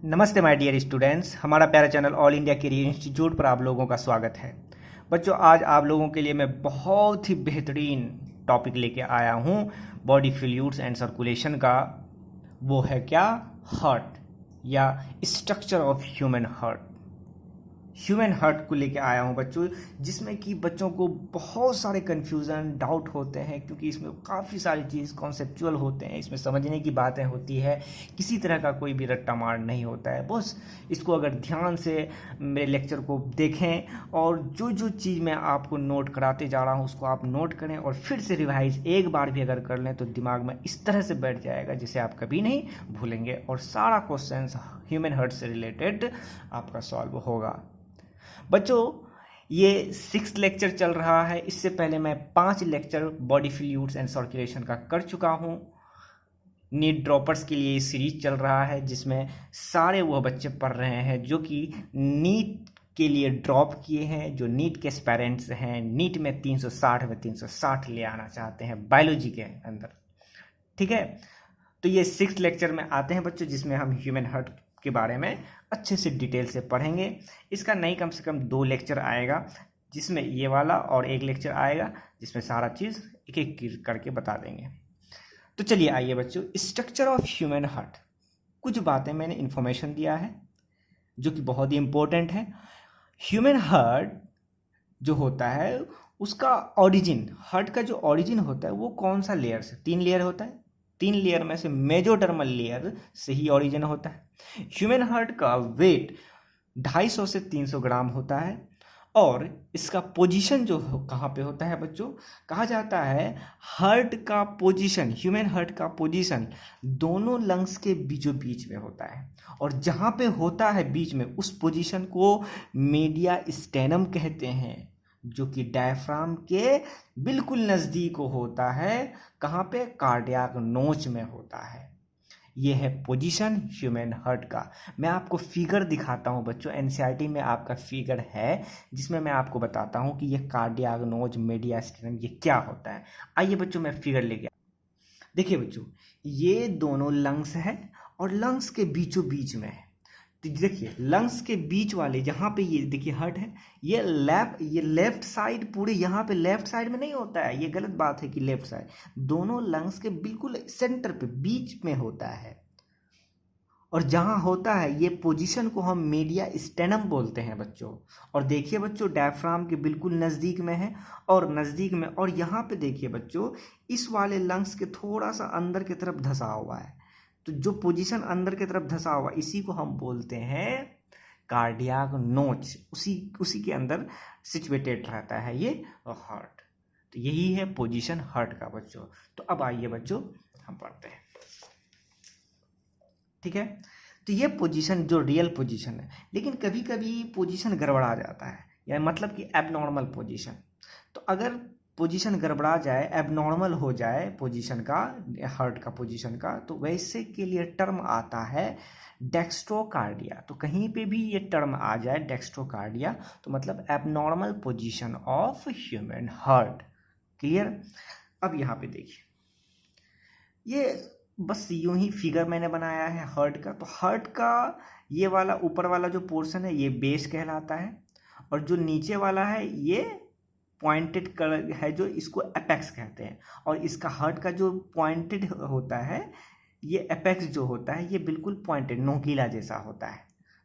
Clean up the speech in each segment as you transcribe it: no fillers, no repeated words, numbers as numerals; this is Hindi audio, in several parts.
नमस्ते माय डियर स्टूडेंट्स, हमारा प्यारा channel all India career institute पर आप लोगों का स्वागत है। बच्चों, आज आप लोगों के लिए मैं बहुत ही बेहतरीन टॉपिक लेके आया हूँ बॉडी फ्लूइड्स एंड सर्कुलेशन का। वो है क्या? हार्ट या structure of human heart. Human heart को लेके आया हूँ बच्चों, जिसमें कि बच्चों को बहुत सारे कन्फ्यूज़न डाउट होते हैं, क्योंकि इसमें काफ़ी सारी चीज़ कॉन्सेप्चुअल होते हैं, इसमें समझने की बातें होती है, किसी तरह का कोई भी रट्टा मार नहीं होता है। बस इसको अगर ध्यान से मेरे लेक्चर को देखें और जो जो चीज़ मैं आपको नोट कराते जा रहा हूँ उसको आप नोट करें और फिर से रिवाइज एक बार भी अगर कर लें तो दिमाग में इस तरह से बैठ जाएगा जिसे आप कभी नहीं भूलेंगे और सारा क्वेश्चन ह्यूमन हार्ट से रिलेटेड आपका सॉल्व होगा। बच्चों, ये 6th लेक्चर चल रहा है। इससे पहले मैं 5 lecture body fluids and circulation का कर चुका हूँ। नीट ड्रॉपर्स के लिए सीरीज चल रहा है जिसमें सारे वो बच्चे पढ़ रहे हैं जो कि नीट के लिए ड्रॉप किए हैं, जो नीट के एस्पायरेंट्स हैं, नीट में 360 में 360 ले आना चाहते हैं बायोलॉजी के अंदर। ठीक है, तो ये 6th लेक्चर में आते हैं बच्चों, जिसमें हम ह्यूमन हार्ट के बारे में अच्छे से डिटेल से पढ़ेंगे। इसका नहीं कम से कम 2 लेक्चर आएगा, जिसमें ये वाला और 1 लेक्चर आएगा जिसमें सारा चीज़ एक एक करके बता देंगे। तो चलिए आइए बच्चों, स्ट्रक्चर ऑफ ह्यूमन हार्ट। कुछ बातें मैंने इन्फॉर्मेशन दिया है जो कि बहुत ही इंपॉर्टेंट है। ह्यूमन हार्ट जो होता है उसका ऑरिजिन, हार्ट का जो ऑरिजिन होता है वो कौन सा लेयर से? 3 लेयर होता है। 3 लेयर में से मेजोडर्मल लेयर से ही ऑरिजिन होता है। ह्यूमन हार्ट का वेट 250 से 300 ग्राम होता है और इसका पोजीशन जो कहाँ पे होता है बच्चों? कहा जाता है हार्ट का पोजीशन, ह्यूमन हार्ट का पोजीशन दोनों लंग्स के बीचों बीच में होता है और जहाँ पे होता है बीच में उस पोजीशन को मीडिया स्टेनम कहते हैं, जो कि डायफ्राम के बिल्कुल नज़दीक होता है। कहाँ पे? कार्डियक नोच में होता है। ये है पोजीशन ह्यूमन हार्ट का। मैं आपको फिगर दिखाता हूँ बच्चों, एनसीईआरटी में आपका फिगर है जिसमें मैं आपको बताता हूँ कि ये कार्डियक नोच, मीडिया स्टेनम ये क्या होता है। आइए बच्चों, मैं फिगर लेके देखिए बच्चों, ये दोनों लंग्स है और लंग्स के बीचों बीच में है। तो देखिए लंग्स के बीच वाले जहाँ पे ये देखिए हार्ट है, ये लेफ्ट साइड पूरे यहाँ पे लेफ्ट साइड में नहीं होता है, ये गलत बात है कि लेफ्ट साइड, दोनों लंग्स के बिल्कुल सेंटर पे बीच में होता है। और जहाँ होता है ये पोजीशन को हम मीडिया स्टेनम बोलते हैं बच्चों। और देखिए बच्चों, डायफ्राम के बिल्कुल नज़दीक में है और नज़दीक में, और यहाँ पे देखिए बच्चों इस वाले लंग्स के थोड़ा सा अंदर की तरफ धंसा हुआ है। तो जो पोजीशन अंदर की तरफ धंसा हुआ इसी को हम बोलते हैं कार्डियक नोच। उसी के अंदर सिचुएटेड रहता है ये हार्ट। तो यही है पोजीशन हार्ट का बच्चों। तो अब आइए बच्चों हम पढ़ते हैं। ठीक है, तो ये पोजीशन जो रियल पोजीशन है, लेकिन कभी कभी पोजीशन गड़बड़ा जाता है, या मतलब कि एबनॉर्मल पोजीशन। तो अगर पोजीशन गड़बड़ा जाए, एबनॉर्मल हो जाए पोजीशन का, हार्ट का पोजीशन का, तो वैसे के लिए टर्म आता है डेक्स्ट्रोकार्डिया। तो कहीं पे भी ये टर्म आ जाए डेक्स्ट्रोकार्डिया तो मतलब abnormal position of human heart. Clear? अब यहाँ पे देखिए, ये बस यूं ही फिगर मैंने बनाया है हार्ट का। तो हार्ट का ये वाला ऊपर वाला जो पोर्शन है ये बेस कहलाता है, और जो नीचे वाला है ये पॉइंटेड है, जो इसको एपेक्स कहते हैं। और इसका हार्ट का जो पॉइंटेड होता है, ये एपेक्स जो होता है ये बिल्कुल पॉइंटेड नोकीला जैसा होता है,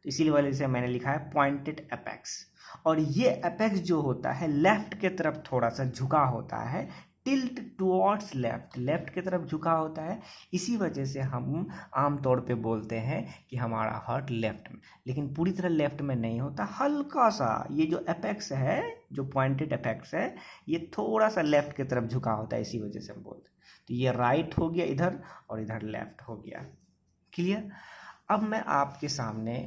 तो इसीलिए वाले से मैंने लिखा है पॉइंटेड एपेक्स। और ये एपेक्स जो होता है लेफ्ट के तरफ थोड़ा सा झुका होता है, टिल्ट टुवर्ड्स लेफ्ट, लेफ्ट की तरफ झुका होता है। इसी वजह से हम आमतौर पे बोलते हैं कि हमारा हार्ट लेफ्ट में, लेकिन पूरी तरह लेफ्ट में नहीं होता, हल्का सा ये जो एपेक्स है, जो पॉइंटेड एपेक्स है, ये थोड़ा सा लेफ्ट की तरफ झुका होता है, इसी वजह से हम बोलते हैं। तो ये राइट हो गया इधर और इधर लेफ्ट हो गया। क्लियर? अब मैं आपके सामने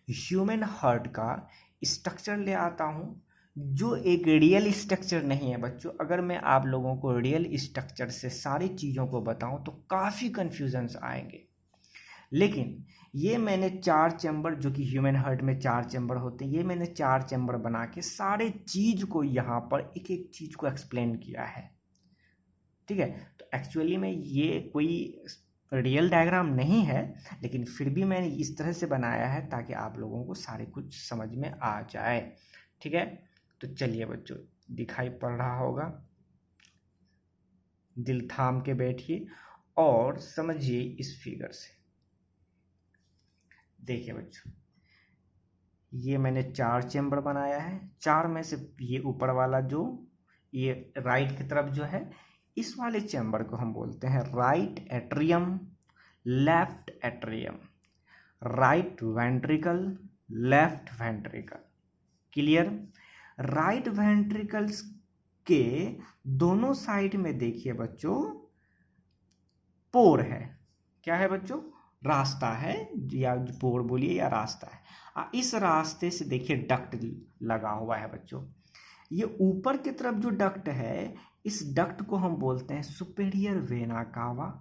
ह्यूमन हार्ट का स्ट्रक्चर ले आता हूँ, जो एक रियल स्ट्रक्चर नहीं है बच्चों। अगर मैं आप लोगों को रियल स्ट्रक्चर से सारी चीज़ों को बताऊं तो काफ़ी कन्फ्यूजन्स आएंगे, लेकिन ये मैंने 4 चैम्बर, जो कि ह्यूमन हार्ट में 4 चैम्बर होते हैं, ये मैंने 4 चैम्बर बना के सारे चीज़ को यहाँ पर एक एक चीज़ को एक्सप्लेन किया है। ठीक है, तो एक्चुअली में ये कोई रियल डायग्राम नहीं है, लेकिन फिर भी मैंने इस तरह से बनाया है ताकि आप लोगों को सारे कुछ समझ में आ जाए। ठीक है, तो चलिए बच्चों, दिखाई पड़ रहा होगा, दिल थाम के बैठिए और समझिए इस फिगर से। देखिए बच्चों, ये मैंने 4 चैम्बर बनाया है। 4 में से ये ऊपर वाला जो ये राइट की तरफ जो है, इस वाले चैम्बर को हम बोलते हैं right atrium, left atrium, right ventricle, left ventricle. Clear? Right ventricles के दोनों साइड में देखिए बच्चों पोर है। क्या है बच्चों? रास्ता है, या पोर बोलिए या रास्ता है। इस रास्ते से देखिए डक्ट लगा हुआ है बच्चों। ये ऊपर की तरफ जो डक्ट है, इस डक्ट को हम बोलते हैं सुपेरियर वेना कावा,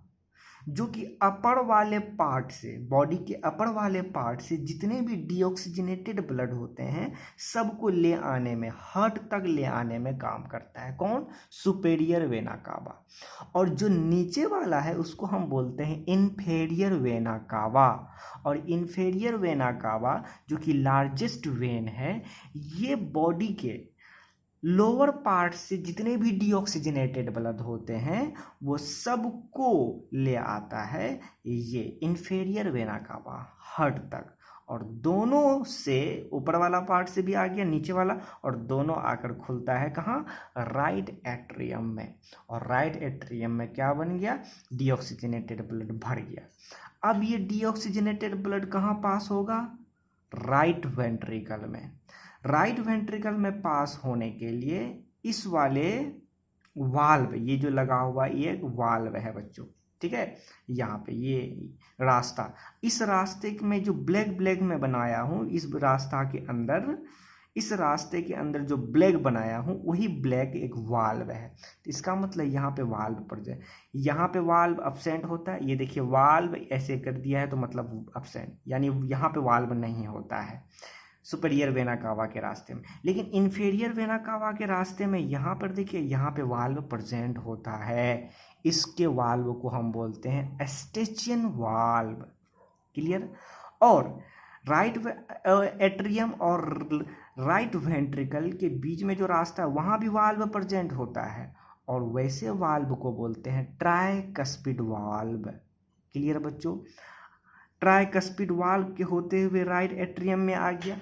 जो कि अपर वाले पार्ट से, बॉडी के अपर वाले पार्ट से जितने भी डीऑक्सीजनेटेड ब्लड होते हैं सबको ले आने में, हार्ट तक ले आने में काम करता है। कौन? Superior vena cava. और जो नीचे वाला है उसको हम बोलते हैं इन्फेरियर वेना कावा। और इन्फेरियर वेना कावा जो कि लार्जेस्ट वेन है, ये बॉडी के लोअर पार्ट से जितने भी डीऑक्सीजनेटेड ब्लड होते हैं वो सबको ले आता है ये इन्फेरियर वेना कावा हार्ट तक। और दोनों से, ऊपर वाला पार्ट से भी आ गया, नीचे वाला, और दोनों आकर खुलता है कहाँ? राइट एट्रियम में। और राइट एट्रियम में क्या बन गया? डीऑक्सीजनेटेड ब्लड भर गया। अब ये डीऑक्सीजनेटेड ब्लड कहाँ पास होगा? राइट वेंट्रिकल में। राइट वेंट्रिकल में पास होने के लिए इस वाले वाल्व, ये जो लगा हुआ ये एक वाल्व है बच्चों। ठीक है, यहाँ पे ये रास्ता, इस रास्ते में जो ब्लैक ब्लैक में बनाया हूँ, इस रास्ता के अंदर, इस रास्ते के अंदर जो ब्लैक बनाया हूँ वही ब्लैक एक वाल्व है। तो इसका मतलब यहाँ पे वाल्व पड़ जाए, यहाँ पे वाल्व अब्सेंट होता है। ये देखिए वाल्व ऐसे कर दिया है तो मतलब अब्सेंट, यानी यहाँ पे वाल्व नहीं होता है सुपेरियर वेना कावा के रास्ते में। लेकिन इन्फेरियर वेना कावा के रास्ते में यहाँ पर देखिए, यहाँ पे वाल्व प्रेजेंट होता है। इसके वाल्व को हम बोलते हैं एस्टेचियन वाल्व। क्लियर? और राइट एट्रियम और राइट वेंट्रिकल के बीच में जो रास्ता है वहाँ भी वाल्व प्रेजेंट होता है, और वैसे वाल्व को बोलते हैं ट्राइकस्पिड वाल्व। क्लियर बच्चों? ट्राइकस्पिड वाल्व के होते हुए राइट एट्रियम में आ गया,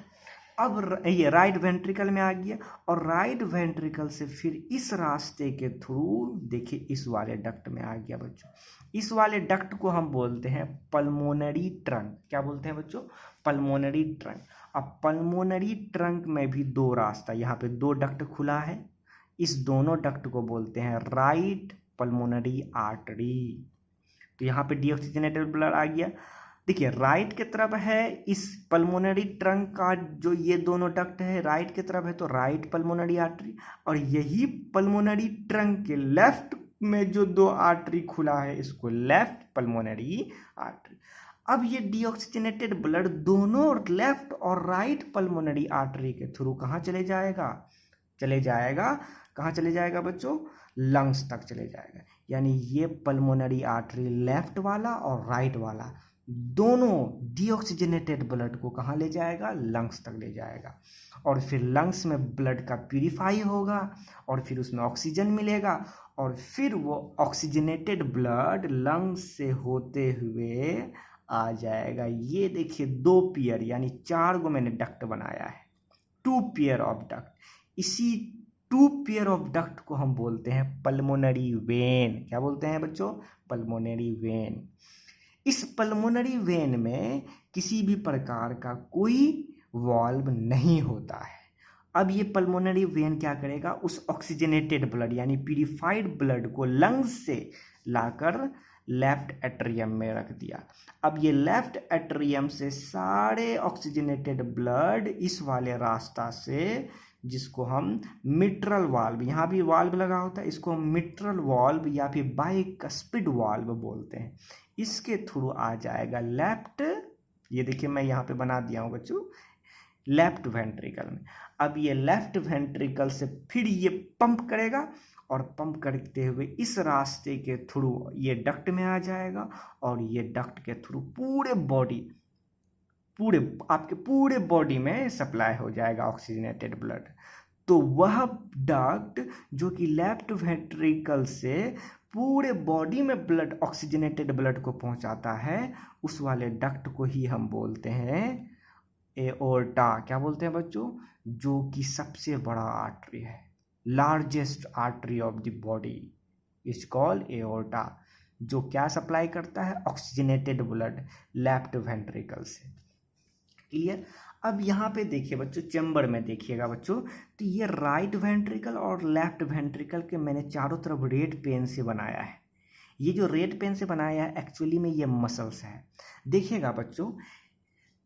अब ये राइट वेंट्रिकल में आ गया, और राइट वेंट्रिकल से फिर इस रास्ते के थ्रू देखिए इस वाले डक्ट में आ गया बच्चों। इस वाले डक्ट को हम बोलते हैं पल्मोनरी ट्रंक। क्या बोलते हैं बच्चों? Pulmonary trunk. अब पल्मोनरी ट्रंक में भी 2 रास्ता, यहाँ पे 2 डक्ट खुला है, इस दोनों डक्ट को बोलते हैं राइट पल्मोनरी आर्टरी। तो यहाँ पे डीऑक्सीजनेटेड ब्लड आ गया। देखिए राइट की तरफ है इस पल्मोनरी ट्रंक का जो ये दोनों डक्ट है, राइट की तरफ है तो राइट पल्मोनरी आर्टरी, और यही पल्मोनरी ट्रंक के लेफ्ट में जो 2 आर्टरी खुला है इसको लेफ्ट पल्मोनरी आर्टरी। अब ये डीऑक्सीजनेटेड ब्लड दोनों लेफ्ट और राइट पल्मोनरी आर्टरी के थ्रू कहाँ चले जाएगा? चले जाएगा, कहाँ चले जाएगा बच्चों? लंग्स तक चले जाएगा। यानी ये पल्मोनरी आर्टरी लेफ्ट वाला और राइट वाला दोनों डीऑक्सीजनेटेड ब्लड को कहाँ ले जाएगा? लंग्स तक ले जाएगा। और फिर लंग्स में ब्लड का प्यूरिफाई होगा और फिर उसमें ऑक्सीजन मिलेगा, और फिर वो ऑक्सीजनेटेड ब्लड लंग्स से होते हुए आ जाएगा। ये देखिए 2 पेयर यानी 4 गो मैंने डक्ट बनाया है, 2 पेयर ऑफ डक्ट। इसी 2 पेयर ऑफ डक्ट को हम बोलते हैं पल्मोनरी वेन। क्या बोलते हैं बच्चों? Pulmonary vein. इस पल्मोनरी वेन में किसी भी प्रकार का कोई वाल्व नहीं होता है। अब ये पल्मोनरी वेन क्या करेगा? उस ऑक्सीजनेटेड ब्लड यानी प्यूरिफाइड ब्लड को लंग्स से लाकर लेफ्ट एट्रियम में रख दिया। अब ये लेफ्ट एट्रियम से सारे ऑक्सीजनेटेड ब्लड इस वाले रास्ता से, जिसको हम मिट्रल वाल्व, यहाँ भी वाल्व लगा होता है, इसको हम मिट्रल वाल्व या फिर बाइकस्पिड वाल्व बोलते हैं, इसके थ्रू आ जाएगा लेफ्ट। ये देखिए मैं यहाँ पे बना दिया हूँ बच्चों, लेफ्ट वेंट्रिकल में। अब ये लेफ्ट वेंट्रिकल से फिर ये पंप करेगा और पंप करते हुए इस रास्ते के थ्रू ये डक्ट में आ जाएगा और ये डक्ट के थ्रू आपके पूरे बॉडी में सप्लाई हो जाएगा ऑक्सीजनेटेड ब्लड। तो वह डक्ट जो कि लेफ्ट वेंट्रिकल से पूरे बॉडी में ब्लड ऑक्सीजनेटेड ब्लड को पहुंचाता है, उस वाले डक्ट को ही हम बोलते हैं एओर्टा। क्या बोलते हैं बच्चों? जो कि सबसे बड़ा आर्टरी है, largest artery of the body is called aorta, जो क्या सप्लाई करता है? ऑक्सीजनेटेड ब्लड लेफ्ट वेंट्रिकल से। क्लियर? अब यहाँ पे देखिए बच्चों, चैम्बर में देखिएगा बच्चों, तो ये राइट वेंट्रिकल और लेफ्ट वेंट्रिकल के मैंने चारों तरफ रेड पेन से बनाया है। ये जो रेड पेन से बनाया है एक्चुअली में ये मसल्स है। देखिएगा बच्चों,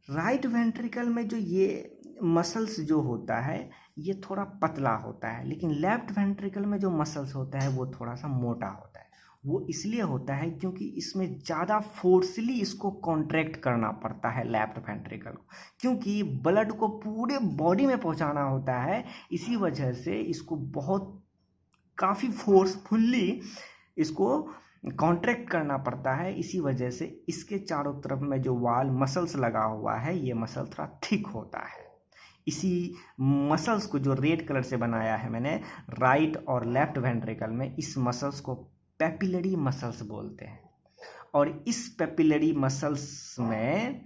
राइट वेंट्रिकल में जो ये मसल्स जो होता है ये थोड़ा पतला होता है, लेकिन लेफ्ट वेंट्रिकल में जो मसल्स होता है वो थोड़ा सा मोटा होता है। वो इसलिए होता है क्योंकि इसमें ज़्यादा फोर्सली इसको कॉन्ट्रैक्ट करना पड़ता है लेफ्ट वेंट्रिकल को, क्योंकि ब्लड को पूरे बॉडी में पहुंचाना होता है। इसी वजह से इसको काफ़ी फोर्सफुल्ली इसको कॉन्ट्रैक्ट करना पड़ता है। इसी वजह से इसके चारों तरफ में जो वाल मसल्स लगा हुआ है ये मसल थोड़ा थिक होता है। इसी मसल्स को जो रेड कलर से बनाया है मैंने राइट और लेफ्ट वेंट्रिकल में, इस मसल्स को पेपिलरी मसल्स बोलते हैं। और इस पेपिलरी मसल्स में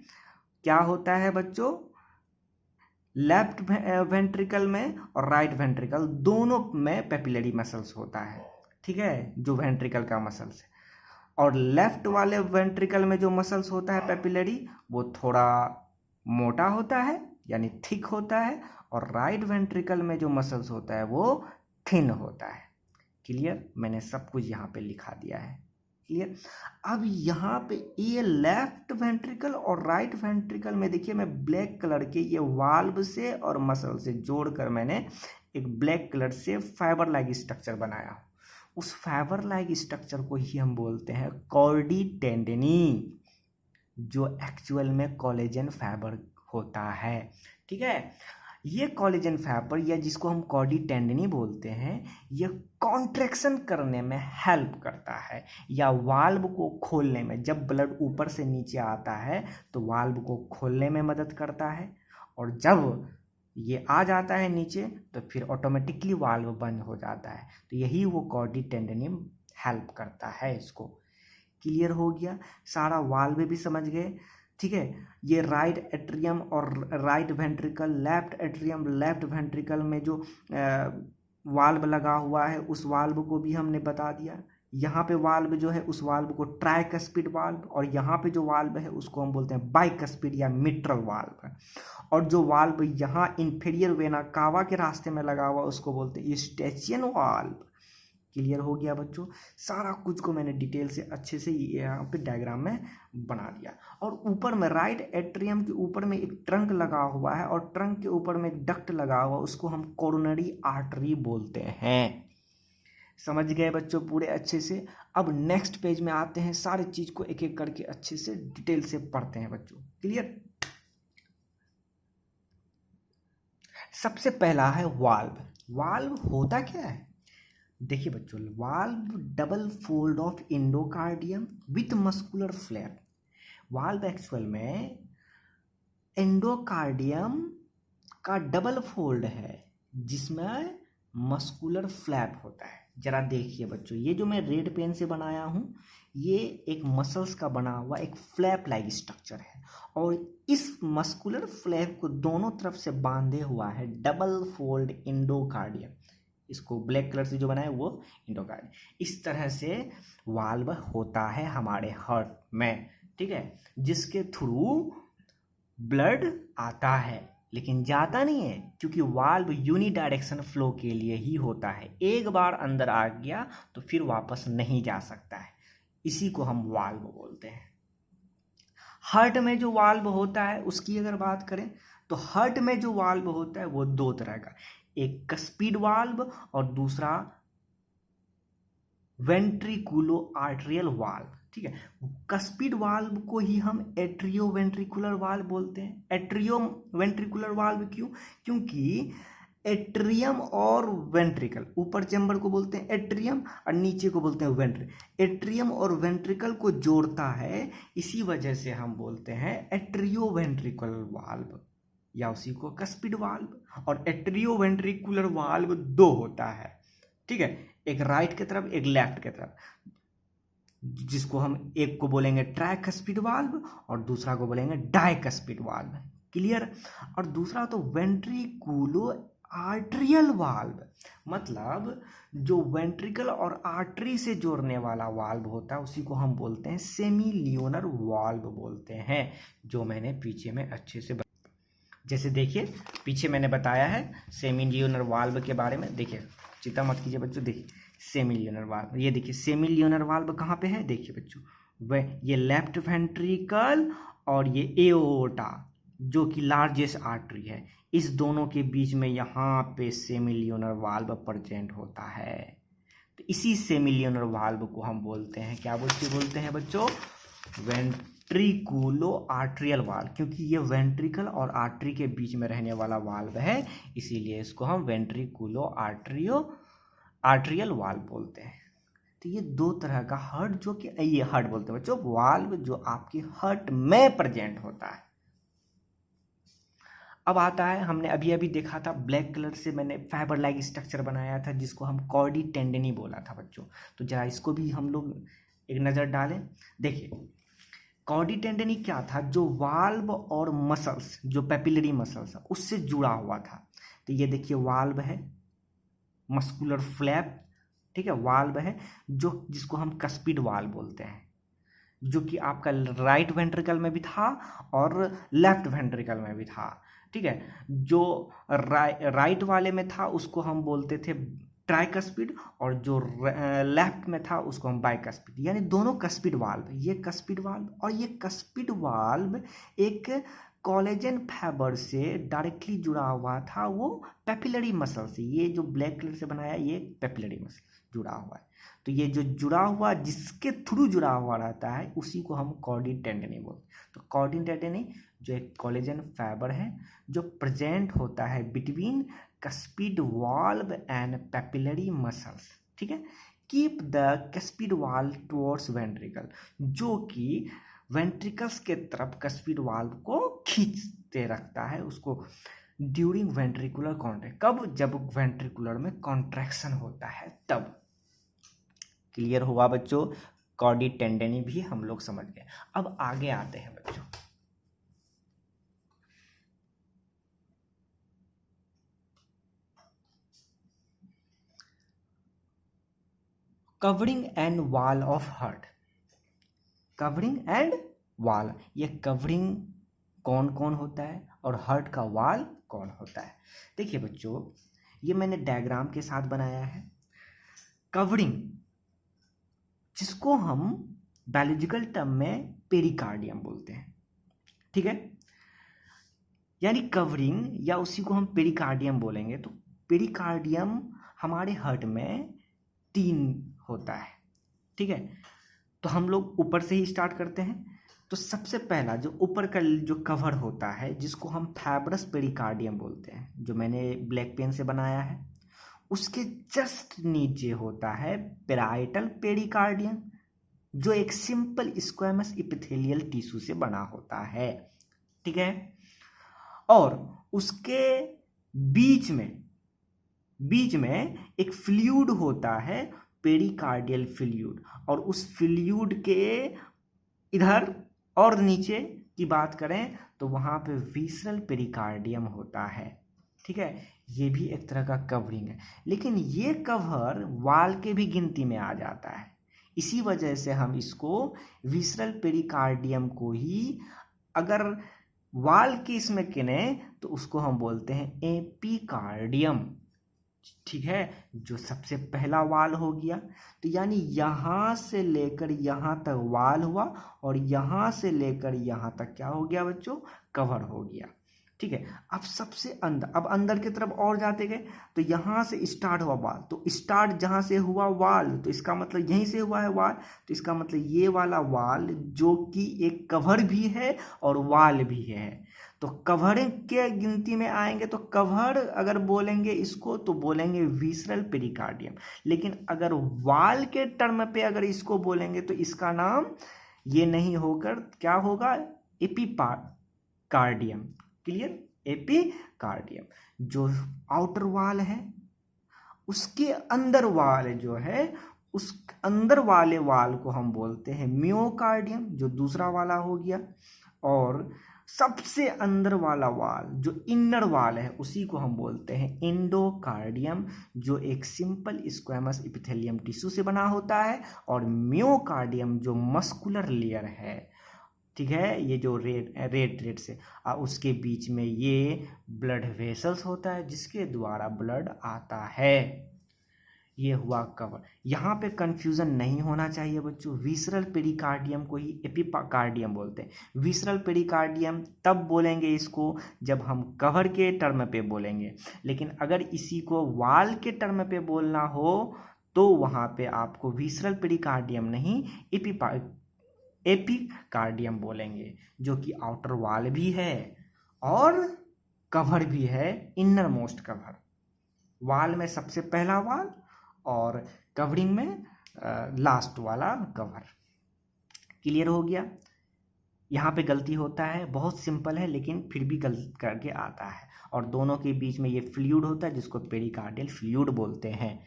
क्या होता है बच्चों? लेफ्ट वेंट्रिकल में और राइट वेंट्रिकल दोनों में पेपिलरी मसल्स होता है, ठीक है, जो वेंट्रिकल का मसल्स है। और लेफ्ट वाले वेंट्रिकल में जो मसल्स होता है पेपिलरी, वो थोड़ा मोटा होता है यानी थिक होता है, और राइट वेंट्रिकल में जो मसल्स होता है वो थिन होता है। क्लियर? मैंने सब कुछ यहाँ पे लिखा दिया है। क्लियर? अब यहाँ पे ये लेफ्ट वेंट्रिकल और राइट वेंट्रिकल में देखिए, मैं ब्लैक कलर के ये वाल्व से और मसल से जोड़कर मैंने एक ब्लैक कलर से फाइबर लाइक स्ट्रक्चर बनाया। उस फाइबर लाइक स्ट्रक्चर को ही हम बोलते हैं कॉर्डी टेंडनी, जो एक्चुअल में कोलेजन फाइबर होता है। ठीक है, ये कोलेजन फाइबर या जिसको हम कॉर्डी टेंडनी बोलते हैं, ये कॉन्ट्रैक्शन करने में हेल्प करता है या वाल्व को खोलने में। जब ब्लड ऊपर से नीचे आता है तो वाल्व को खोलने में मदद करता है, और जब ये आ जाता है नीचे तो फिर ऑटोमेटिकली वाल्व बंद हो जाता है। तो यही वो कॉर्डी टेंडनी हेल्प करता है इसको। क्लियर हो गया? सारा वाल्व भी समझ गए। ठीक है, ये राइट एट्रियम और right ventricle, left atrium left ventricle में जो वाल्व लगा हुआ है उस वाल्व को भी हमने बता दिया। यहाँ पे वाल्व जो है उस वाल्व को ट्राइकस्पिड वाल्व, और यहाँ पे जो वाल्व है उसको हम बोलते हैं बाइकस्पिड या मिट्रल वाल्व। और जो वाल्व यहाँ इंफीरियर वेना कावा के रास्ते में लगा हुआ उसको बोलते हैं यूस्टेचियन वाल्व। क्लियर हो गया बच्चों? सारा कुछ को मैंने डिटेल से अच्छे से यहाँ पे डायग्राम में बना दिया। और ऊपर में राइट एट्रियम के ऊपर में एक ट्रंक लगा हुआ है और ट्रंक के ऊपर में एक डक्ट लगा हुआ, उसको हम कोरोनरी आर्टरी बोलते हैं। समझ गए बच्चों पूरे अच्छे से? अब नेक्स्ट पेज में आते हैं, सारी चीज को एक एक करके अच्छे से डिटेल से पढ़ते हैं बच्चों। क्लियर? सबसे पहला है वाल्व। वाल्व होता क्या है? देखिए बच्चों, valve double fold of endocardium with muscular flap. Valve actual में एंडोकार्डियम का डबल फोल्ड है जिसमें मस्कुलर फ्लैप होता है। जरा देखिए बच्चों, ये जो मैं रेड पेन से बनाया हूँ ये एक मसल्स का बना हुआ एक फ्लैप लाइक स्ट्रक्चर है, और इस मस्कुलर फ्लैप को दोनों तरफ से बांधे हुआ है डबल फोल्ड एंडोकार्डियम। इसको ब्लैक कलर से जो बनाया वो एंडोकार्डियम। इस तरह से वाल्व होता है हमारे हार्ट में, ठीक है, जिसके थ्रू ब्लड आता है लेकिन जाता नहीं है, क्योंकि वाल्व यूनी डायरेक्शन फ्लो के लिए ही होता है। एक बार अंदर आ गया तो फिर वापस नहीं जा सकता है, इसी को हम वाल्व बोलते हैं। हार्ट में जो वाल्व होता है उसकी अगर बात करें तो हार्ट में जो वाल्व होता है वो दो तरह का, एक कस्पिड वाल्व और दूसरा वेंट्रिकुलो आर्टरियल वाल्व। ठीक है, कस्पिड वाल्व को ही हम एट्रियो वेंट्रिकुलर वाल्व बोलते हैं। एट्रियो वेंट्रिकुलर वाल्व क्यों? क्योंकि एट्रियम और वेंट्रिकल, ऊपर चैम्बर को बोलते हैं एट्रियम और नीचे को बोलते हैं वेंट्रिकल। एट्रियम और वेंट्रिकल को जोड़ता है, इसी वजह से हम बोलते हैं एट्रियोवेंट्रिकल वाल्व या उसी को कस्पिड वाल्व। और एट्रियोवेंट्रिकुलर वाल्व दो होता है, ठीक है, एक राइट की तरफ एक लेफ्ट की तरफ, जिसको हम एक को बोलेंगे ट्राइकस्पिड वाल्व और दूसरा को बोलेंगे डाइकस्पिड वाल्व। क्लियर। और दूसरा तो वेंट्रिकुलो आर्ट्रियल वाल्व, मतलब जो वेंट्रिकल और आर्टरी से जोड़ने वाला वाल्व होता है उसी को हम बोलते हैं सेमी लियोनर वाल्व बोलते हैं, जो मैंने पीछे में अच्छे से जैसे देखिए पीछे मैंने बताया है सेमी लियोनर वाल्व के बारे में। देखिए चिंता मत कीजिए बच्चों, देखिए सेमी लियोनर वाल्व, ये देखिए सेमी लियोनर वाल्व कहाँ पे है, देखिए बच्चों वह ये लेफ्ट वेंट्रिकल और ये एओर्टा जो कि लार्जेस्ट आर्टरी है, इस दोनों के बीच में यहाँ पे सेमी लियोनर वाल्व प्रेजेंट होता है। तो इसी सेमी लियोनर वाल्व को हम बोलते हैं, क्या बोलते हैं बच्चों, वेंट्रिकुलो आर्ट्रियल वाल्व, क्योंकि ये वेंट्रिकल और आर्टरी के बीच में रहने वाला वाल्व है, इसीलिए इसको हम वेंट्रिकुलो आर्ट्रियल वाल्व बोलते हैं। तो ये दो तरह का हार्ट, जो कि ये हार्ट बोलते हैं बच्चों, वाल्व जो आपकी हार्ट में प्रेजेंट होता है। अब आता है, हमने अभी अभी देखा था ब्लैक कलर से मैंने फाइबर लाइक स्ट्रक्चर बनाया था जिसको हम कॉर्डी टेंडनी बोला था बच्चों। तो जरा इसको भी हम लोग एक नज़र डालें। देखिए कॉर्डी टेंडनी क्या था, जो वाल्व और मसल्स, जो पेपिलरी मसल्स है उससे जुड़ा हुआ था। तो ये देखिए वाल्व है, मस्कुलर फ्लैप, ठीक है, वाल्व है जो जिसको हम कस्पिड वाल्व बोलते हैं, जो कि आपका राइट वेंट्रिकल में भी था और लेफ्ट वेंट्रिकल में भी था, ठीक है। जो राइट वाले में था उसको हम बोलते थे ट्राइकस्पिड और जो लेफ्ट में था उसको हम बाइकस्पिड, यानी दोनों कस्पिड वाल्व, ये कस्पिड वाल्व और ये कस्पिड वाल्व एक कोलेजन फाइबर से डायरेक्टली जुड़ा हुआ था, वो पेपिलरी मसल से। ये जो ब्लैक कलर से बनाया ये पेपिलरी मसल जुड़ा हुआ है। तो ये जो जुड़ा हुआ, जिसके थ्रू जुड़ा हुआ रहता है उसी को हम कॉर्डी टेंडनी बोलते हैं। तो कॉर्डी टेंडनी जो एक कोलेजन फाइबर है जो प्रेजेंट होता है between cuspid valve and papillary muscles, ठीक है। Keep the cuspid valve towards ventricle, जो कि वेंट्रिकल्स के तरफ कस्पिड वाल्व को खींचते रखता है उसको ड्यूरिंग वेंट्रिकुलर कॉन्ट्रैक्ट। कब, जब वेंट्रिकुलर में कॉन्ट्रैक्शन होता है तब। क्लियर हुआ बच्चों, कॉर्डी टेंडनी भी हम लोग समझ गए। अब आगे आते हैं बच्चों, covering and wall of heart. Covering and wall, ये कवरिंग कौन कौन होता है और हार्ट का वॉल कौन होता है। देखिए बच्चों ये मैंने डायग्राम के साथ बनाया है। कवरिंग, जिसको हम बायोलॉजिकल टर्म में पेरिकार्डियम बोलते हैं, ठीक है, यानी कवरिंग या उसी को हम पेरिकार्डियम बोलेंगे। तो पेरिकार्डियम हमारे हार्ट में 3 होता है, ठीक है। तो हम लोग ऊपर से ही स्टार्ट करते हैं। तो सबसे पहला जो ऊपर का जो कवर होता है जिसको हम फाइब्रस पेरिकार्डियम बोलते हैं, जो मैंने ब्लैक पेन से बनाया है, उसके जस्ट नीचे होता है पेराइटल पेरिकार्डियम, जो एक सिंपल स्क्वैमस एपिथेलियल टिश्यू से बना होता है, ठीक है। और उसके बीच में एक फ्लूइड होता है, पेरिकार्डियल फ्लूइड, और उस फ्लूइड के इधर और नीचे की बात करें तो वहाँ पे विसरल पेरिकार्डियम होता है, ठीक है। ये भी एक तरह का कवरिंग है, लेकिन ये कवर वाल के भी गिनती में आ जाता है। इसी वजह से हम इसको विसरल पेरिकार्डियम को ही अगर वाल के इसमें गिने तो उसको हम बोलते हैं एपिकार्डियम, ठीक है, जो सबसे पहला वाल हो गया। तो यानी यहाँ से लेकर यहाँ तक वाल हुआ और यहाँ से लेकर यहाँ तक क्या हो गया बच्चों, कवर हो गया। ठीक है। अब सबसे अंदर, अब अंदर की तरफ और जाते गए तो यहाँ से स्टार्ट हुआ वाल, तो स्टार्ट जहाँ से हुआ वाल तो इसका मतलब यहीं से हुआ है वाल, तो इसका मतलब ये वाला वाल जो कि एक कवर भी है और वाल भी है, तो कवर के गिनती में आएंगे। तो कवर अगर बोलेंगे इसको तो बोलेंगे विसरल पेरिकार्डियम, लेकिन अगर वाल के टर्म पे अगर इसको बोलेंगे तो इसका नाम ये नहीं होकर क्या होगा, एपिकार्डियम। Clear, epicardium. जो आउटर वाल है उसके अंदर वाल जो है, उस अंदर वाले वाल को हम बोलते हैं मियोकार्डियम, जो दूसरा वाला हो गया। और सबसे अंदर वाला वाल जो इनर वाल है उसी को हम बोलते हैं एंडोकार्डियम, जो एक सिंपल स्क्वैमस एपिथेलियम टिश्यू से बना होता है। और मियोकार्डियम जो मस्कुलर लेयर है, ठीक है, ये जो रेड से उसके बीच में ये ब्लड वेसल्स होता है जिसके द्वारा ब्लड आता है। ये हुआ कवर। यहाँ पे कंफ्यूजन नहीं होना चाहिए बच्चों, विसरल पेरिकार्डियम को ही एपिकार्डियम बोलते हैं। विसरल पेरिकार्डियम तब बोलेंगे इसको जब हम कवर के टर्म पे बोलेंगे, लेकिन अगर इसी को वाल के टर्म पे बोलना हो तो वहाँ पे आपको विसरल पेरिकार्डियम नहीं एपिकार्डियम बोलेंगे, जो कि आउटर वाल भी है और कवर भी है, इनर मोस्ट कवर। वाल में सबसे पहला वाल और कवरिंग में लास्ट वाला कवर। क्लियर हो गया। यहाँ पे गलती होता है, बहुत सिंपल है लेकिन फिर भी गलत करके आता है, और दोनों के बीच में ये फ्लूइड होता है जिसको पेरिकार्डियल फ्लूइड बोलते हैं।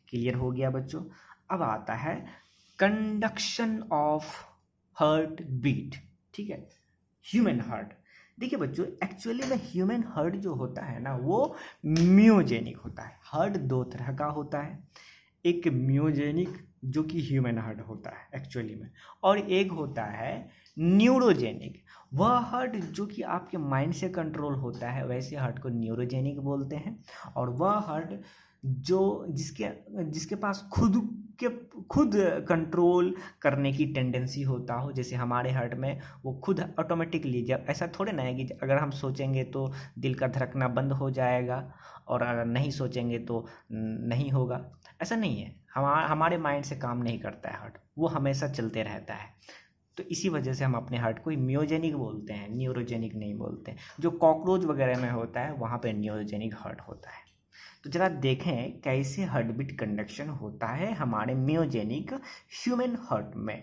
क्लियर हो गया बच्चों। अब आता है कंडक्शन ऑफ हार्ट बीट। ठीक है, ह्यूमन हार्ट। देखिए बच्चों, एक्चुअली में ह्यूमन हार्ट जो होता है ना वो म्योजेनिक होता है। हार्ट दो तरह का होता है, एक म्योजेनिक जो कि ह्यूमन हार्ट होता है एक्चुअली में, और एक होता है न्यूरोजेनिक। वह हार्ट जो कि आपके माइंड से कंट्रोल होता है, वैसे हार्ट को न्यूरोजेनिक बोलते हैं। और वह हार्ट जो जिसके पास खुद कंट्रोल करने की टेंडेंसी होता हो, जैसे हमारे हार्ट में वो खुद ऑटोमेटिकली, जब ऐसा थोड़े ना है कि अगर हम सोचेंगे तो दिल का धड़कना बंद हो जाएगा और अगर नहीं सोचेंगे तो नहीं होगा, ऐसा नहीं है। हमारे माइंड से काम नहीं करता है हार्ट, वो हमेशा चलते रहता है। तो इसी वजह से हम अपने हार्ट को म्योजेनिक बोलते हैं, न्यूरोजेनिक नहीं बोलते। जो कॉकरोच वगैरह में होता है वहाँ पे न्यूरोजेनिक हार्ट होता है। तो जरा देखें कैसे हार्ट बीट कंडक्शन होता है हमारे म्योजेनिक ह्यूमन हार्ट में।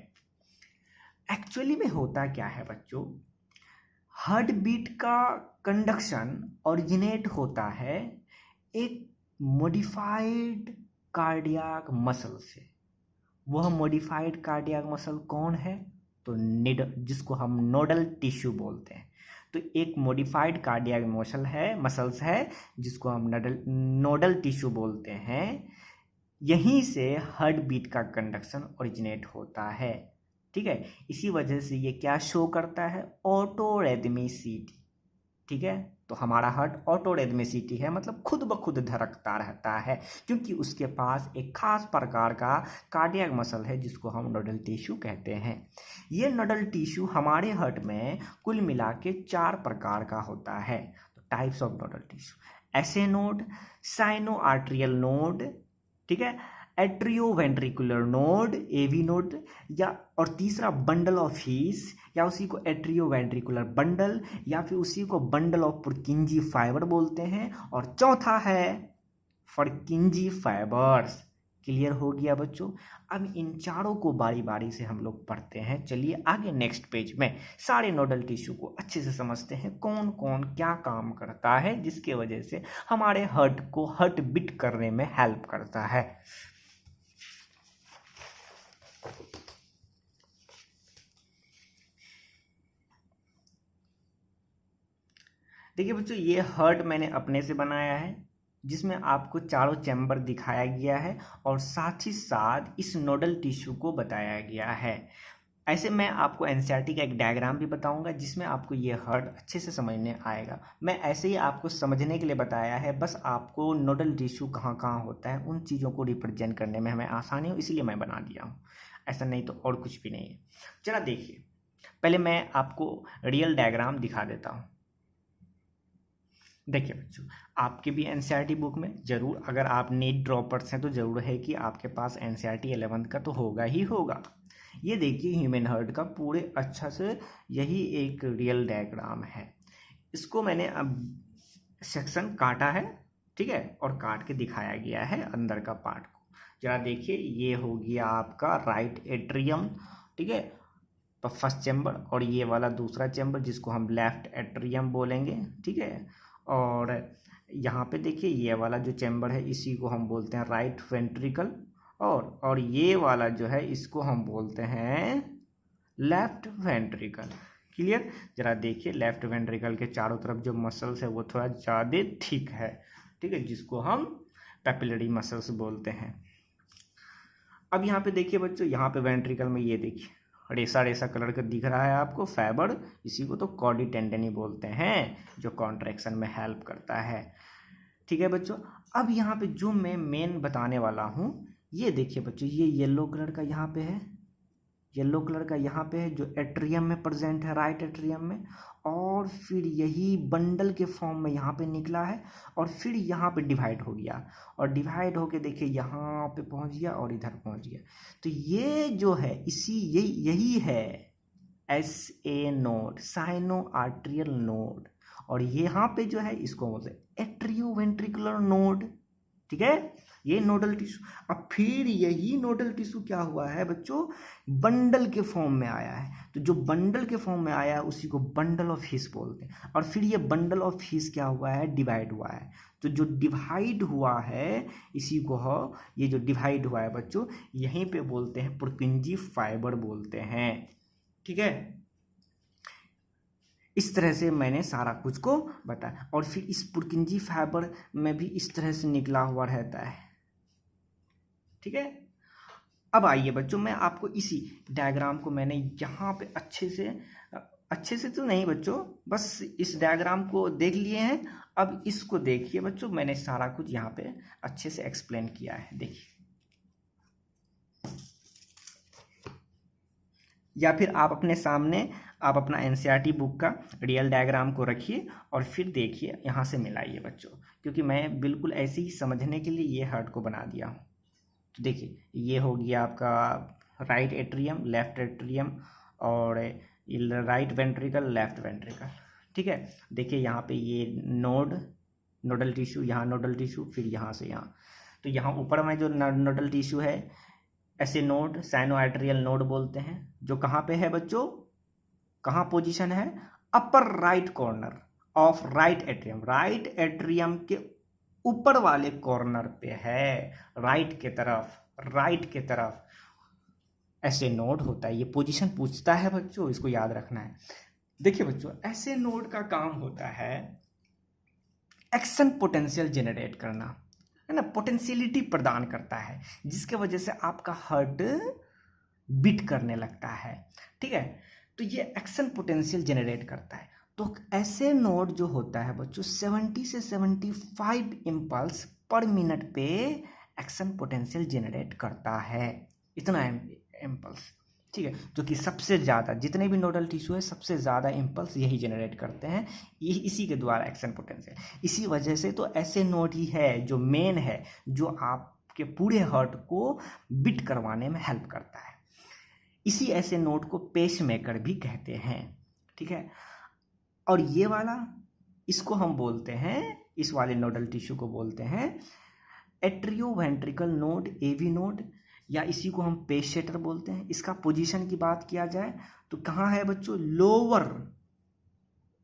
एक्चुअली में होता क्या है बच्चों, हार्ट बीट का कंडक्शन ओरिजिनेट होता है एक मॉडिफाइड कार्डियक मसल से। वह मॉडिफाइड कार्डियक मसल कौन है, तो जिसको हम नोडल टिश्यू बोलते हैं। तो एक मॉडिफाइड कार्डियक मसल्स है जिसको हम नोडल टिश्यू बोलते हैं। यहीं से हार्ट बीट का कंडक्शन ओरिजिनेट होता है। ठीक है, इसी वजह से ये क्या शो करता है, ऑटोरिदमिसिटी। ठीक है, तो हमारा हार्ट ऑटोरिदमिसिटी है, मतलब खुद ब खुद धड़कता रहता है, क्योंकि उसके पास एक खास प्रकार का कार्डियक मसल है जिसको हम नोडल टिश्यू कहते हैं। ये नोडल टिश्यू हमारे हार्ट में कुल मिला के 4 प्रकार का होता है। तो types of nodal tissue, SA node, sino atrial node, ठीक है, एट्रियोवेंट्रिकुलर नोड, एवी नोड, या और तीसरा बंडल ऑफ हीस, या उसी को एट्रियोवेंट्रिकुलर बंडल, या फिर उसी को बंडल ऑफ पुरकिंजी फाइबर बोलते हैं, और चौथा है फर्किंजी फाइबर्स। क्लियर हो गया बच्चों। अब इन चारों को बारी बारी से हम लोग पढ़ते हैं। चलिए आगे नेक्स्ट पेज में सारे नोडल टिश्यू को अच्छे से समझते हैं, कौन कौन क्या काम करता है जिसके वजह से हमारे हार्ट को हार्ट बीट करने में हेल्प करता है। देखिए बच्चों, ये हार्ट मैंने अपने से बनाया है जिसमें आपको चारों चैम्बर दिखाया गया है और साथ ही साथ इस नोडल टिश्यू को बताया गया है। ऐसे मैं आपको एनसीईआरटी का एक डायग्राम भी बताऊंगा जिसमें आपको ये हार्ट अच्छे से समझने आएगा। मैं ऐसे ही आपको समझने के लिए बताया है, बस आपको नोडल टिश्यू कहाँ कहाँ होता है उन चीज़ों को रिप्रेजेंट करने में हमें आसानी हो, इसलिए मैं बना दिया हूँ, ऐसा नहीं तो और कुछ भी नहीं है। चला देखिए, पहले मैं आपको रियल डायग्राम दिखा देता हूँ। देखिए बच्चों, आपके भी एनसीईआरटी बुक में जरूर, अगर आप नीट ड्रॉपर्स हैं तो जरूर है कि आपके पास एनसीईआरटी 11th का तो होगा ही होगा। ये देखिए ह्यूमन हार्ट का पूरे अच्छा से यही एक रियल डायग्राम है। इसको मैंने अब सेक्शन काटा है, ठीक है, और काट के दिखाया गया है अंदर का पार्ट को। जरा देखिए, ये हो गया आपका राइट एट्रियम, ठीक है, फर्स्ट चैम्बर, और ये वाला दूसरा चैम्बर जिसको हम लेफ्ट एट्रियम बोलेंगे, ठीक है। और यहाँ पे देखिए ये वाला जो चैम्बर है इसी को हम बोलते हैं राइट वेंट्रिकल, और ये वाला जो है इसको हम बोलते हैं लेफ्ट वेंट्रिकल। क्लियर? जरा देखिए, लेफ्ट वेंट्रिकल के चारों तरफ जो मसल्स है वो थोड़ा ज़्यादा थिक है, ठीक है, जिसको हम पेपिलरी मसल्स बोलते हैं। अब यहाँ पे देखिए बच्चों, यहाँ पे वेंट्रिकल में ये देखिए रेसा रेसा कलर का दिख रहा है आपको फाइबर, इसी को तो कॉर्डी टेंडनी बोलते हैं, जो कॉन्ट्रैक्शन में हेल्प करता है, ठीक है बच्चों। अब यहाँ पे जो मैं मेन बताने वाला हूँ, ये देखिए बच्चों, ये येलो कलर का यहाँ पे है, येलो कलर का यहाँ पे है, जो एट्रियम में प्रेजेंट है, राइट एट्रियम में, और फिर यही बंडल के फॉर्म में यहाँ पे निकला है, और फिर यहाँ पे डिवाइड हो गया, और डिवाइड होके देखिए यहाँ पे पहुँच गया और इधर पहुँच गया। तो ये जो है यही है SA node, sino atrial node, और यहाँ पे जो है इसको बोलते हैं एट्रियोवेंट्रिकुलर नोड, ठीक है, ये नोडल टिश्यू। अब फिर यही नोडल टिश्यू क्या हुआ है बच्चों, बंडल के फॉर्म में आया है, तो जो बंडल के फॉर्म में आया है उसी को बंडल ऑफ हिस बोलते हैं, और फिर ये बंडल ऑफ हिस क्या हुआ है, डिवाइड हुआ है। तो जो डिवाइड हुआ है इसी को ये जो डिवाइड हुआ है बच्चों, यहीं पे बोलते हैं पुरकिंजी फाइबर बोलते हैं, ठीक है। इस तरह से मैंने सारा कुछ को बताया, और फिर इस पुरकिंजी फाइबर में भी इस तरह से निकला हुआ रहता है, ठीक है। अब आइए बच्चों, मैं आपको इसी डायग्राम को मैंने यहाँ पे अच्छे से तो नहीं बच्चों, बस इस डायग्राम को देख लिए हैं। अब इसको देखिए बच्चों, मैंने सारा कुछ यहाँ पे अच्छे से एक्सप्लेन किया है, देखिए। या फिर आप अपने सामने आप अपना एनसीईआरटी बुक का रियल डायग्राम को रखिए और फिर देखिए, यहाँ से मिलाइए बच्चों, क्योंकि मैं बिल्कुल ऐसे ही समझने के लिए ये हार्ट को बना दिया हूँ। तो देखिए, ये हो गया आपका राइट एट्रियम, लेफ्ट एट्रियम, और राइट वेंट्रिकल, लेफ्ट वेंट्रिकल, ठीक है। देखिए यहाँ पे ये नोडल टिश्यू, यहाँ नोडल टिश्यू, फिर यहाँ से यहाँ, तो यहाँ ऊपर में जो नोडल टिश्यू है ऐसे नोड, साइनोआर्टेरियल नोड बोलते हैं, जो कहाँ पे है बच्चों, कहाँ पोजीशन है, upper right corner of right atrium, right atrium के ऊपर वाले कॉर्नर पे है, राइट के तरफ ऐसे नोड होता है। ये पोजीशन पूछता है बच्चों, इसको याद रखना है। देखिए बच्चों, ऐसे नोड का काम होता है एक्शन पोटेंशियल जनरेट करना, है ना, पोटेंशियलिटी प्रदान करता है, जिसके वजह से आपका हार्ट बीट करने लगता है, ठीक है। तो ये एक्शन पोटेंशियल जनरेट करता है। तो ऐसे नोड जो होता है बच्चों 70 से 75 इम्पल्स पर मिनट पे एक्शन पोटेंशियल जनरेट करता है, इतना इम्पल्स, ठीक है। जो कि सबसे ज़्यादा जितने भी नोडल टिश्यू है सबसे ज़्यादा इम्पल्स यही जनरेट करते हैं, ये इसी के द्वारा एक्शन पोटेंशियल। इसी वजह से तो ऐसे नोड ही है जो मेन है, जो आपके पूरे हार्ट को बीट करवाने में हेल्प करता है। इसी ऐसे नोड को पेस मेकर भी कहते हैं, ठीक है। और ये वाला, इसको हम बोलते हैं, इस वाले नोडल टिश्यू को बोलते हैं एट्रियोवेंट्रिकल नोड, AV नोड, या इसी को हम पेस सेटर बोलते हैं। इसका पोजीशन की बात किया जाए तो कहाँ है बच्चों, लोअर,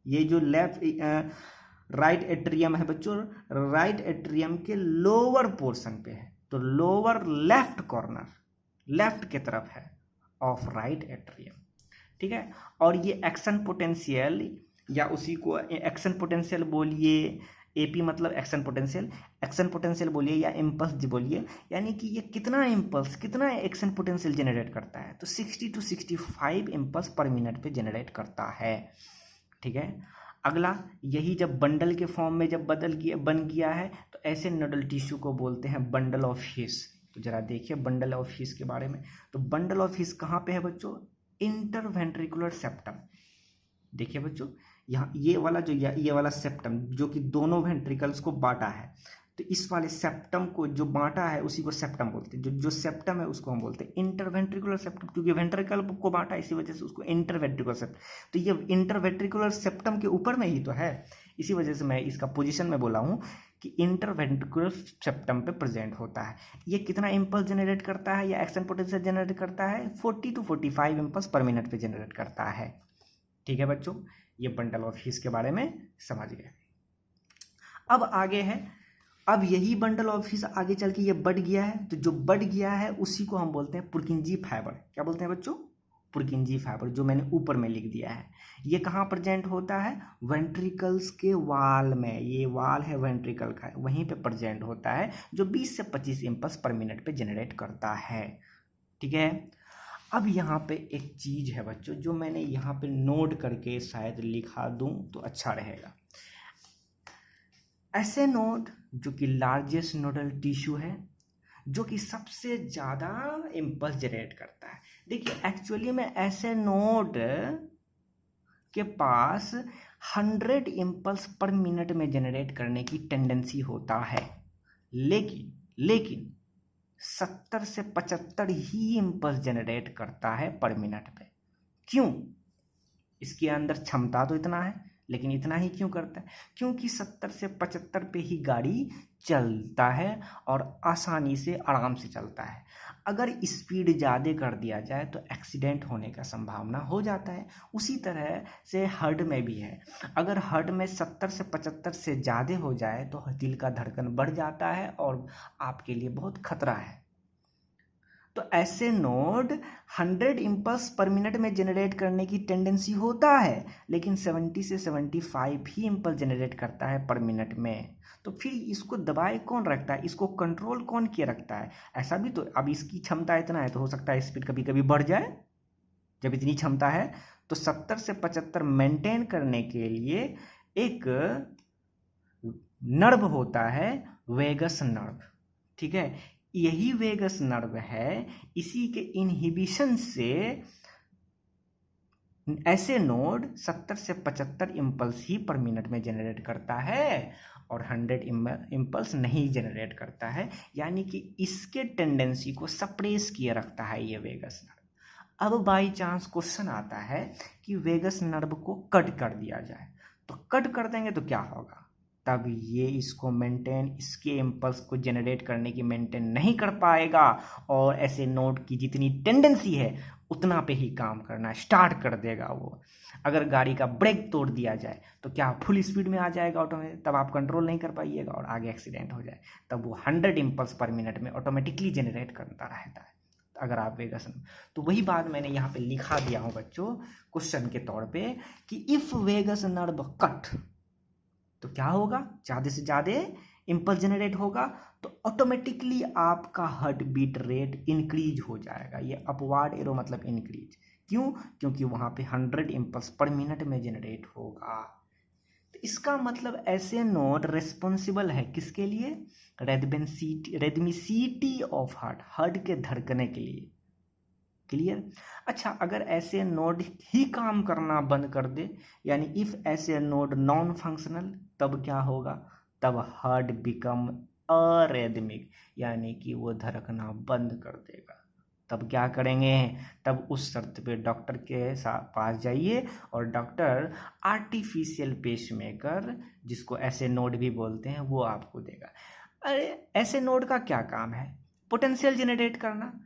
ये जो राइट एट्रियम है बच्चों, राइट एट्रियम के लोअर पोर्शन पे है, तो लोअर लेफ्ट कॉर्नर, लेफ्ट के तरफ है ऑफ राइट एट्रियम, ठीक है। और ये एक्शन पोटेंशियल, या उसी को एक्शन पोटेंशियल बोलिए, AP मतलब एक्शन पोटेंशियल बोलिए, या इम्पल्स बोलिए, यानी कि ये कितना इम्पल्स, कितना एक्शन पोटेंशियल जनरेट करता है, तो 60 to 65 इम्पल्स पर मिनट पे जनरेट करता है, ठीक है। अगला, यही जब बंडल के फॉर्म में जब बन गया है, तो ऐसे नोडल टिश्यू को बोलते हैं बंडल ऑफ हिस। तो जरा देखिए बंडल ऑफ हिस के बारे में। तो बंडल ऑफ हिस कहाँ पे है बच्चों, इंटरवेंट्रिकुलर सेप्टम। देखिए बच्चों, यहाँ ये वाला जो ये वाला सेप्टम जो कि दोनों वेंट्रिकल्स को बांटा है, तो इस वाले सेप्टम को जो बांटा है उसी को सेप्टम बोलते हैं। जो सेप्टम है उसको हम बोलते हैं इंटरवेंट्रिकुलर सेप्टम, क्योंकि वेंट्रिकल को बांटा इसी वजह से उसको इंटरवेंट्रिकुलर सेप्टम। तो ये इंटरवेंट्रिकुलर सेप्टम के ऊपर में ही तो है, इसी वजह से मैं इसका पोजीशन में बोला हूँ कि इंटरवेंट्रिकुलर सेप्टम पे प्रेजेंट होता है। ये कितना इम्पल्स जनरेट करता है या एक्शन पोटेंशियल जनरेट करता है? 40 to 45 इम्पल्स पर मिनट पे जनरेट करता है। ठीक है बच्चों, ये बंडल ऑफ हीस के बारे में समझ गए। अब आगे है, अब यही बंडल ऑफ हीस आगे चल के ये बढ़ गया है, तो जो बढ़ गया है उसी को हम बोलते हैं पुर्किंजी फाइबर। क्या बोलते हैं बच्चों? पुर्किंजी फाइबर, जो मैंने ऊपर में लिख दिया है। ये कहाँ प्रेजेंट होता है? वेंट्रिकल्स के वाल में, ये वाल है वेंट्रिकल का, वहीं पे प्रेजेंट होता है, जो 20 से 25 इम्पल्स पर मिनट पे जनरेट करता है। ठीक है, अब यहाँ पे एक चीज है बच्चों जो मैंने यहाँ पे नोट करके शायद लिखा दूं तो अच्छा रहेगा। ऐसे नोड जो कि लार्जेस्ट नोडल टिश्यू है, जो कि सबसे ज़्यादा इम्पल्स जनरेट करता है। देखिए एक्चुअली में ऐसे नोड के पास 100 इम्पल्स पर मिनट में जनरेट करने की टेंडेंसी होता है, लेकिन 70 से 75 ही इम्पल्स जनरेट करता है पर मिनट पे। क्यों? इसके अंदर क्षमता तो इतना है, लेकिन इतना ही क्यों करता है? क्योंकि 70 से 75 पे ही गाड़ी चलता है और आसानी से आराम से चलता है। अगर स्पीड ज़्यादा कर दिया जाए तो एक्सीडेंट होने का संभावना हो जाता है। उसी तरह से हार्ट में भी है, अगर हार्ट में 70 से 75 से ज़्यादा हो जाए तो दिल का धड़कन बढ़ जाता है और आपके लिए बहुत खतरा है। तो ऐसे नोड 100 इम्पल्स पर मिनट में जनरेट करने की टेंडेंसी होता है, लेकिन 70 से 75 ही इम्पल्स जनरेट करता है पर मिनट में। तो फिर इसको दबाए कौन रखता है? इसको कंट्रोल कौन किए रखता है? ऐसा भी तो, अब इसकी क्षमता इतना है तो हो सकता है स्पीड कभी कभी बढ़ जाए। जब इतनी क्षमता है तो 70 से 75 मेंटेन करने के लिए एक नर्व होता है, वेगस नर्व। ठीक है, यही वेगस नर्व है, इसी के इनहिबिशन से ऐसे नोड 70 से 75 इम्पल्स ही पर मिनट में जनरेट करता है और 100 इम्पल्स नहीं जनरेट करता है, यानी कि इसके टेंडेंसी को सप्रेस किए रखता है ये वेगस नर्व। अब बाई चांस क्वेश्चन आता है कि वेगस नर्व को कट कर दिया जाए, तो कट कर देंगे तो क्या होगा? तब ये इसको मेंटेन, इसके इम्पल्स को जनरेट करने की मेंटेन नहीं कर पाएगा और ऐसे नोड की जितनी टेंडेंसी है उतना पे ही काम करना स्टार्ट कर देगा वो। अगर गाड़ी का ब्रेक तोड़ दिया जाए तो क्या फुल स्पीड में आ जाएगा ऑटोमेटिक, तब आप कंट्रोल नहीं कर पाइएगा और आगे एक्सीडेंट हो जाए। तब वो 100 इम्पल्स पर मिनट में ऑटोमेटिकली जनरेट करता रहता है अगर आप वेगस। तो वही बात मैंने यहाँ पे लिखा दिया हूँ बच्चों क्वेश्चन के तौर पे कि इफ वेगस नर्व कट तो क्या होगा? ज़्यादा से ज़्यादा इम्पल्स जनरेट होगा तो ऑटोमेटिकली आपका हार्ट बीट रेट इंक्रीज हो जाएगा। ये अपवार्ड एरो मतलब इंक्रीज। क्यों? क्योंकि वहाँ पे 100 इम्पल्स पर मिनट में जनरेट होगा। तो इसका मतलब ऐसे नोड रिस्पॉन्सिबल है किसके लिए? रेदमिसिटी ऑफ हार्ट, हार्ट के धड़कने के लिए। क्लियर? अच्छा, अगर ऐसे नोड ही काम करना बंद कर दे, यानी इफ ऐसे नोड नॉन फंक्शनल, तब क्या होगा? तब हार्ट बिकम अरेदमिक, यानी कि वो धड़कना बंद कर देगा। तब क्या करेंगे? तब उस शर्त पे डॉक्टर के पास जाइए और डॉक्टर आर्टिफिशियल पेसमेकर, जिसको ऐसे नोड भी बोलते हैं, वो आपको देगा। अरे ऐसे नोड का क्या काम है? पोटेंशियल जनरेट करना।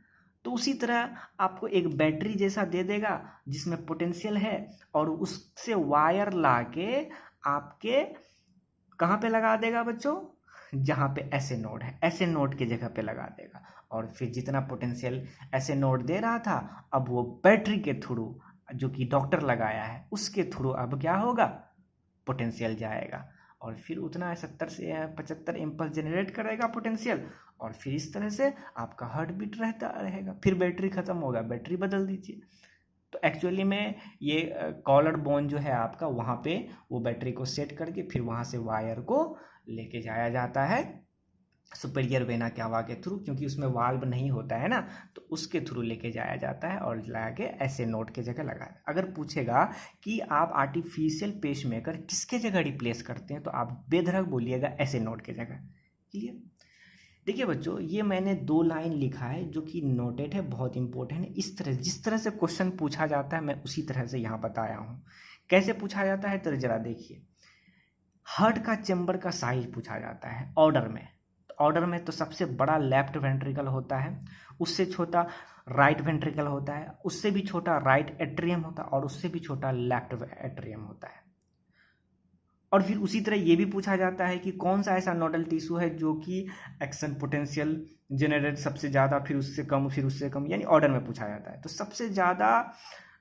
तो उसी तरह आपको एक बैटरी जैसा दे देगा जिसमें पोटेंशियल है और उससे वायर लाके आपके कहाँ पे लगा देगा बच्चों? जहाँ पे ऐसे नोड है, ऐसे नोड की जगह पे लगा देगा। और फिर जितना पोटेंशियल ऐसे नोड दे रहा था, अब वो बैटरी के थ्रू जो कि डॉक्टर लगाया है उसके थ्रू अब क्या होगा? पोटेंशियल जाएगा और फिर उतना 70 से 75 इम्पल्स जनरेट करेगा पोटेंशियल, और फिर इस तरह से आपका हार्ट बीट रहता रहेगा। फिर बैटरी ख़त्म होगा, बैटरी बदल दीजिए। तो एक्चुअली में ये कॉलर बोन जो है आपका, वहाँ पे वो बैटरी को सेट करके फिर वहाँ से वायर को लेके जाया जाता है सुपीरियर वेना कैवा के थ्रू, क्योंकि उसमें वाल्व नहीं होता है ना, तो उसके थ्रू लेके जाया जाता है और ला के ऐसे नोड के जगह लगाया। अगर पूछेगा कि आप आर्टिफिशियल पेसमेकर किसके जगह रिप्लेस करते हैं, तो आप बेधड़क बोलिएगा ऐसे नोड के जगह। क्लियर? देखिए बच्चों, ये मैंने 2 लाइन लिखा है जो कि नोटेड है, बहुत इंपॉर्टेंट है। इस तरह जिस तरह से क्वेश्चन पूछा जाता है मैं उसी तरह से यहाँ बताया हूँ। कैसे पूछा जाता है तो जरा देखिए। हार्ट का चैम्बर का साइज पूछा जाता है ऑर्डर में। ऑर्डर में तो सबसे बड़ा लेफ्ट वेंट्रिकल होता है, उससे छोटा राइट वेंट्रिकल होता है, उससे भी छोटा राइट एट्रियम होता है और उससे भी छोटा लेफ्ट एट्रियम होता है। और फिर उसी तरह ये भी पूछा जाता है कि कौन सा ऐसा नोडल टिश्यू है जो कि एक्शन पोटेंशियल जनरेट सबसे ज़्यादा, फिर उससे कम, फिर उससे कम, यानी ऑर्डर में पूछा जाता है। तो सबसे ज़्यादा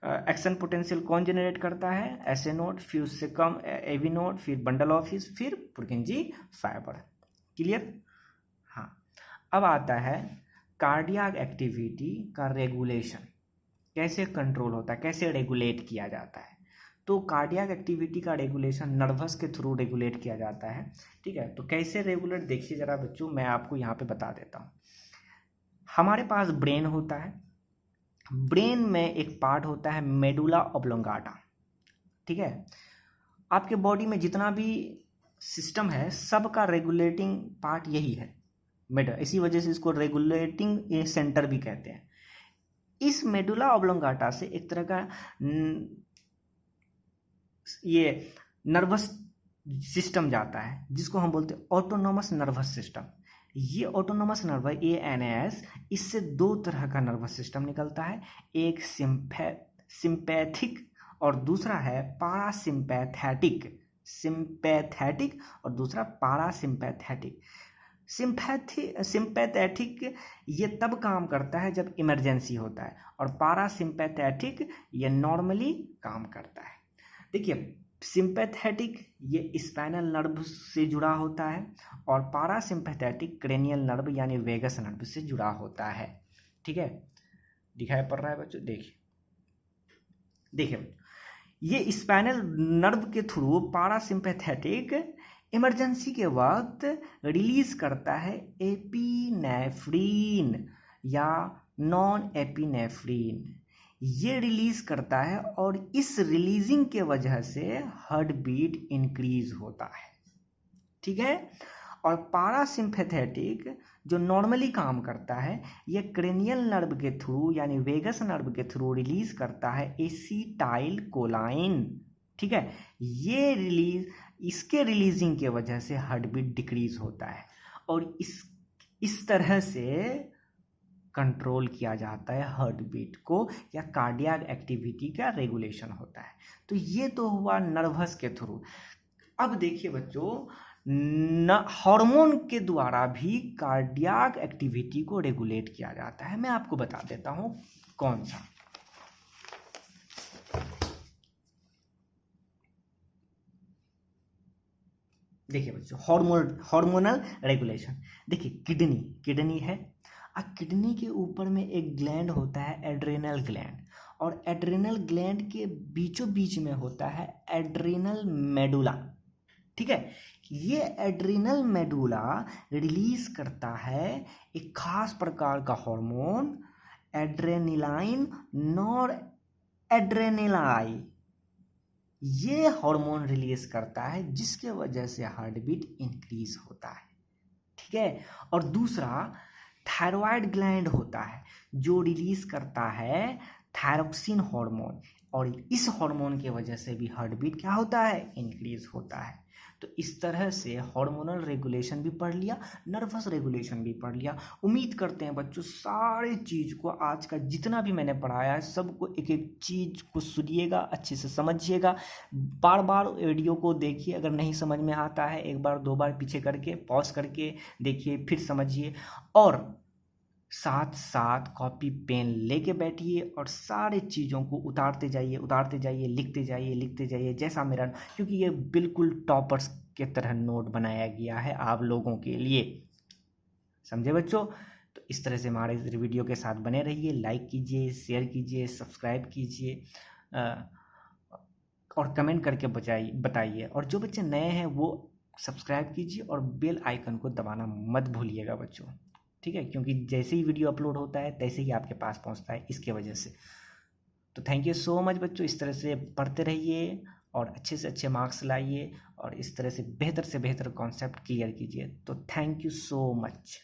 एक्शन पोटेंशियल कौन जनरेट करता है? एसए नोड, फिर उससे कम एवी नोड, फिर बंडल ऑफिस, फिर पुरकिंजी फाइबर। क्लियर? हाँ। अब आता है कार्डियक एक्टिविटी का रेगुलेशन, कैसे कंट्रोल होता है, कैसे रेगुलेट किया जाता है। तो कार्डियक एक्टिविटी का रेगुलेशन नर्वस के थ्रू रेगुलेट किया जाता है। ठीक है, तो कैसे रेगुलेट देखिए जरा बच्चों, मैं आपको यहाँ पे बता देता हूँ। हमारे पास ब्रेन होता है, ब्रेन में एक पार्ट होता है मेडुला ऑब्लोंगाटा। ठीक है, आपके बॉडी में जितना भी सिस्टम है सबका रेगुलेटिंग पार्ट यही है, मेडुला। इसी वजह से इसको रेगुलेटिंग सेंटर भी कहते हैं। इस मेडुला ऑब्लोंगाटा से एक तरह का ये नर्वस सिस्टम जाता है जिसको हम बोलते हैं ऑटोनोमस नर्वस सिस्टम। ये ऑटोनोमस नर्वस एएनएस, इससे 2 तरह का नर्वस सिस्टम निकलता है, एक सिंपैथिक और दूसरा है पारासिम्पैथेटिक। सिंपैथेटिक और दूसरा पारासिम्पैथेटिक। सिंपैथेटिक ये तब काम करता है जब इमरजेंसी होता है, और पारासिम्पैथेटिक ये नॉर्मली काम करता है। देखिए, सिंपैथेटिक ये स्पाइनल नर्व से जुड़ा होता है और पारासिम्पैथेटिक क्रेनियल नर्व यानी वेगस नर्व से जुड़ा होता है। ठीक है, दिखाई पड़ रहा है बच्चों? देखिए ये स्पाइनल नर्व के थ्रू पारासिम्पैथेटिक इमरजेंसी के वक्त रिलीज करता है एपिनेफ्रीन या नॉन एपिनेफ्रीन। ये रिलीज करता है और इस रिलीजिंग के वजह से हार्ट बीट इंक्रीज होता है। ठीक है, और पारासिम्पैथेटिक जो नॉर्मली काम करता है ये क्रेनियल नर्व के थ्रू यानी वेगस नर्व के थ्रू रिलीज करता है एसिटाइल कोलाइन। ठीक है, ये इसके रिलीजिंग के वजह से हार्ट बीट डिक्रीज होता है और इस तरह से कंट्रोल किया जाता है हार्ट बीट को, या कार्डियक एक्टिविटी का रेगुलेशन होता है। तो ये तो हुआ नर्वस के थ्रू। अब देखिए बच्चों, हार्मोन के द्वारा भी कार्डियक एक्टिविटी को रेगुलेट किया जाता है। मैं आपको बता देता हूं कौन सा। देखिए बच्चों, हार्मोनल रेगुलेशन। देखिए किडनी है, किडनी के ऊपर में एक ग्लैंड होता है एड्रेनल ग्लैंड, और एड्रेनल ग्लैंड के बीचों बीच में होता है एड्रेनल मेडुला। ठीक है, ये एड्रेनल मेडुला रिलीज करता है एक खास प्रकार का हार्मोन एड्रेनलाइन नॉर एड्रेनलाई। ये हार्मोन रिलीज करता है जिसके वजह से हार्ट बीट इंक्रीज होता है। ठीक है, और दूसरा थायराइड ग्लैंड होता है जो रिलीज करता है थायरोक्सिन हार्मोन, और इस हार्मोन की वजह से भी हार्ट बीट क्या होता है? इंक्रीज होता है। तो इस तरह से हार्मोनल रेगुलेशन भी पढ़ लिया, नर्वस रेगुलेशन भी पढ़ लिया। उम्मीद करते हैं बच्चों सारे चीज़ को, आज का जितना भी मैंने पढ़ाया है सबको एक एक चीज़ को सुनिएगा, अच्छे से समझिएगा, बार बार वीडियो को देखिए। अगर नहीं समझ में आता है 1 बार 2 बार पीछे करके पॉज करके देखिए, फिर समझिए, और साथ साथ कॉपी पेन लेके बैठिए और सारे चीज़ों को उतारते जाइए, लिखते जाइए जैसा मेरा, क्योंकि ये बिल्कुल टॉपर्स के तरह नोट बनाया गया है आप लोगों के लिए। समझे बच्चों? तो इस तरह से हमारे वीडियो के साथ बने रहिए, लाइक कीजिए, शेयर कीजिए, सब्सक्राइब कीजिए और कमेंट करके बताइए। और जो बच्चे नए हैं वो सब्सक्राइब कीजिए और बेल आइकन को दबाना मत भूलिएगा बच्चों, ठीक है, क्योंकि जैसे ही वीडियो अपलोड होता है तैसे ही आपके पास पहुंचता है इसके वजह से। तो थैंक यू सो मच बच्चों, इस तरह से पढ़ते रहिए और अच्छे से अच्छे मार्क्स लाइए और इस तरह से बेहतर कॉन्सेप्ट क्लियर कीजिए। तो थैंक यू सो मच।